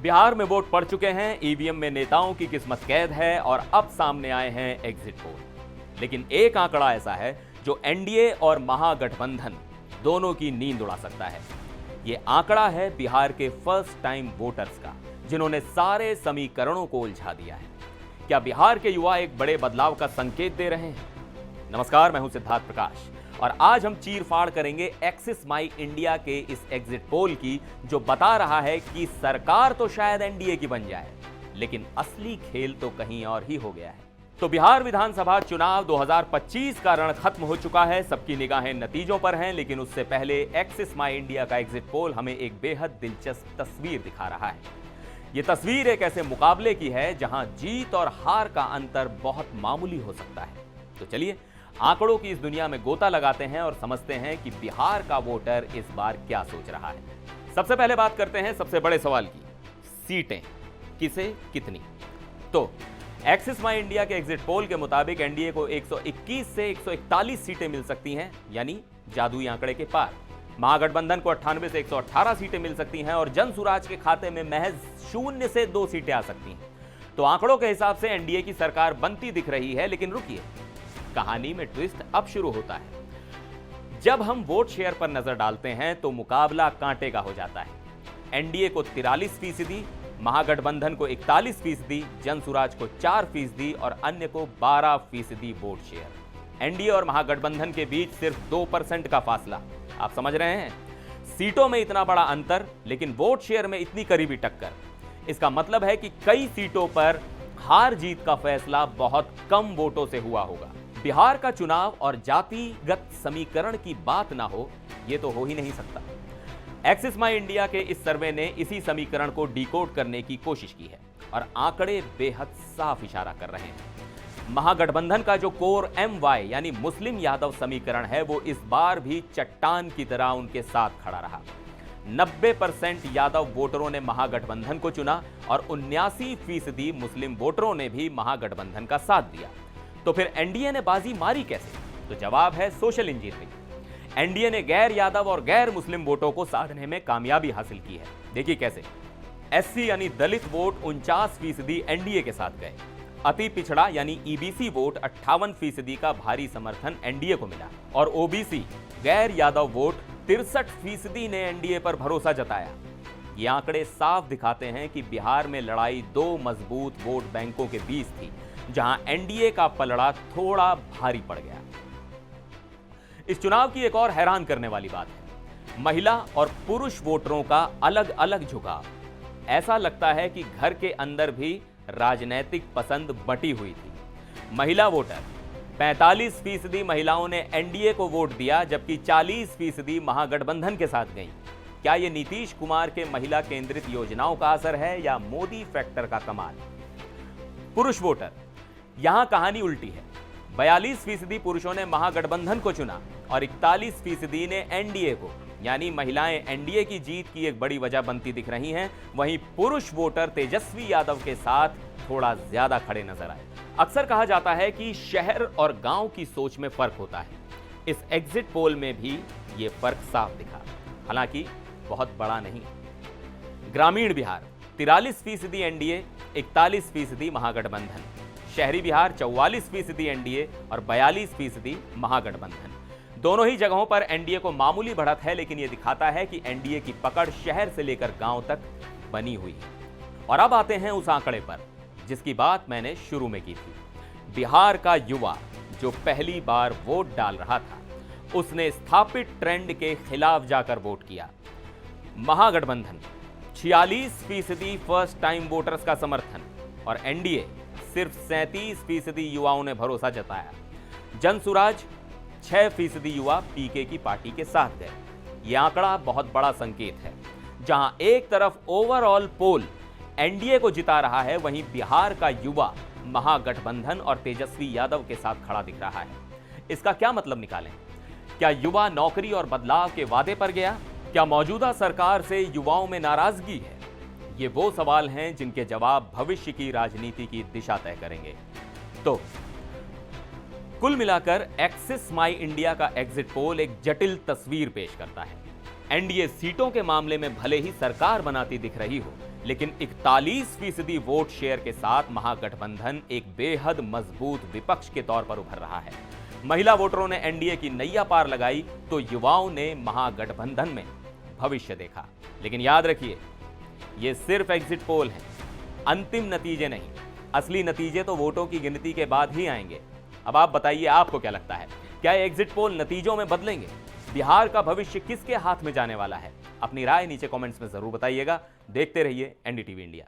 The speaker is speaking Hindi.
बिहार में वोट पड़ चुके हैं, ईवीएम में नेताओं की किस्मत कैद है और अब सामने आए हैं एग्जिट पोल। लेकिन एक आंकड़ा ऐसा है जो एनडीए और महागठबंधन दोनों की नींद उड़ा सकता है। यह आंकड़ा है बिहार के फर्स्ट टाइम वोटर्स का, जिन्होंने सारे समीकरणों को उलझा दिया है। क्या बिहार के युवा एक बड़े बदलाव का संकेत दे रहे हैं? नमस्कार, मैं हूं सिद्धार्थ प्रकाश और आज हम चीरफाड़ करेंगे एक्सिस माई इंडिया के इस एग्जिट पोल की, जो बता रहा है कि सरकार तो शायद एनडीए की बन जाए, लेकिन असली खेल तो कहीं और ही हो गया है। तो बिहार विधानसभा चुनाव 2025 का रण खत्म हो चुका है। सबकी निगाहें नतीजों पर हैं, लेकिन उससे पहले एक्सिस माई इंडिया का एग्जिट पोल हमें एक बेहद दिलचस्प तस्वीर दिखा रहा है। यह तस्वीर एक ऐसे मुकाबले की है जहां जीत और हार का अंतर बहुत मामूली हो सकता है। तो चलिए आंकड़ों की इस दुनिया में गोता लगाते हैं और समझते हैं कि बिहार का वोटर इस बार क्या सोच रहा है। सबसे पहले बात करते हैं सबसे बड़े सवाल की, सीटें किसे कितनी। तो एक्सिस माई इंडिया के एग्जिट पोल के मुताबिक एनडीए को 121 से 141 सीटें मिल सकती हैं, यानी जादुई आंकड़े के पार। महागठबंधन को 98 से 118 सीटें मिल सकती हैं और जनसुराज के खाते में महज 0 से 2 सीटें आ सकती हैं। तो आंकड़ों के हिसाब से एनडीए की सरकार बनती दिख रही है, लेकिन रुकिए, कहानी में ट्विस्ट अब शुरू होता है। जब हम वोट शेयर पर नजर डालते हैं तो मुकाबला कांटे का हो जाता है। एनडीए को 43%, महागठबंधन को 41%, जनसुराज को 4% और अन्य को 12% वोट शेयर। एनडीए और महागठबंधन के बीच सिर्फ 2% का फासला। आप समझ रहे हैं, सीटों में इतना बड़ा अंतर, लेकिन वोट शेयर में इतनी करीबी टक्कर। इसका मतलब है कि कई सीटों पर हार जीत का फैसला बहुत कम वोटों से हुआ होगा। बिहार का चुनाव और जातिगत समीकरण की बात ना हो, यह तो हो ही नहीं सकता। एक्सिस माई इंडिया के इस सर्वे ने इसी समीकरण को डिकोड करने की कोशिश की है और आंकड़े बेहद साफ इशारा कर रहे हैं। महागठबंधन का जो कोर MY यानी मुस्लिम यादव समीकरण है, वो इस बार भी चट्टान की तरह उनके साथ खड़ा रहा। 90% यादव वोटरों ने महागठबंधन को चुना और 79% मुस्लिम वोटरों ने भी महागठबंधन का साथ दिया। तो फिर एनडीए ने बाजी मारी कैसे? तो जवाब है सोशल इंजीनियरिंग। एनडीए ने गैर यादव और गैर मुस्लिम वोटों को साधने में कामयाबी हासिल की है। देखिए कैसे। एससी यानी दलित वोट 49% एनडीए के साथ गए। अति पिछड़ा यानी ईबीसी वोट 58% का भारी समर्थन एनडीए को मिला और ओबीसी गैर यादव वोट 63% ने एनडीए पर भरोसा जताया। ये आंकड़े साफ दिखाते हैं कि बिहार में लड़ाई दो मजबूत वोट बैंकों के बीच थी, जहां एनडीए का पलड़ा थोड़ा भारी पड़ गया। इस चुनाव की एक और हैरान करने वाली बात है, महिला और पुरुष वोटरों का अलग अलग झुकाव। ऐसा लगता है कि घर के अंदर भी राजनीतिक पसंद बटी हुई थी। महिला वोटर 45% महिलाओं ने एनडीए को वोट दिया, जबकि 40% महागठबंधन के साथ गईं। क्या यह नीतीश कुमार के महिला केंद्रित योजनाओं का असर है या मोदी फैक्टर का कमाल? पुरुष वोटर, यहां कहानी उल्टी है। 42% पुरुषों ने महागठबंधन को चुना और 41% ने एनडीए को, यानी महिलाएं एनडीए की जीत की एक बड़ी वजह बनती दिख रही हैं। वहीं पुरुष वोटर तेजस्वी यादव के साथ थोड़ा ज्यादा खड़े नजर आए। अक्सर कहा जाता है कि शहर और गांव की सोच में फर्क होता है। इस एग्जिट पोल में भी यह फर्क साफ दिखा, हालांकि बहुत बड़ा नहीं। ग्रामीण बिहार 43% एनडीए, 41% महागठबंधन। शहरी बिहार 44% एनडीए और 42% महागठबंधन। दोनों ही जगहों पर एनडीए को मामूली बढ़त है, लेकिन यह दिखाता है कि एनडीए की पकड़ शहर से लेकर गांव तक बनी हुई है। और अब आते हैं उस आंकड़े पर जिसकी बात मैंने शुरू में की थी। बिहार का युवा जो पहली बार वोट डाल रहा था, उसने स्थापित ट्रेंड के खिलाफ जाकर वोट किया। महागठबंधन 46% फर्स्ट टाइम वोटर्स का समर्थन और एनडीए सिर्फ 37% युवाओं ने भरोसा जताया। जनसुराज 6% युवा पीके की पार्टी के साथ गए। यह आंकड़ा बहुत बड़ा संकेत है। जहां एक तरफ ओवरऑल पोल एनडीए को जिता रहा है, वहीं बिहार का युवा महागठबंधन और तेजस्वी यादव के साथ खड़ा दिख रहा है। इसका क्या मतलब निकालें? क्या युवा नौकरी और बदलाव के वादे पर गया? क्या मौजूदा सरकार से युवाओं में नाराजगी है? ये वो सवाल हैं जिनके जवाब भविष्य की राजनीति की दिशा तय करेंगे। तो कुल मिलाकर एक्सिस माई इंडिया का एग्जिट पोल एक जटिल तस्वीर पेश करता है। एनडीए सीटों के मामले में भले ही सरकार बनाती दिख रही हो, लेकिन 41% वोट शेयर के साथ महागठबंधन एक बेहद मजबूत विपक्ष के तौर पर उभर रहा है। महिला वोटरों ने एनडीए की नैया पार लगाई तो युवाओं ने महागठबंधन में भविष्य देखा। लेकिन याद रखिए, यह सिर्फ एग्जिट पोल है, अंतिम नतीजे नहीं। असली नतीजे तो वोटों की गिनती के बाद ही आएंगे। अब आप बताइए, आपको क्या लगता है, क्या एग्जिट पोल नतीजों में बदलेंगे? बिहार का भविष्य किसके हाथ में जाने वाला है? अपनी राय नीचे कमेंट्स में जरूर बताइएगा। देखते रहिए एनडीटीवी इंडिया।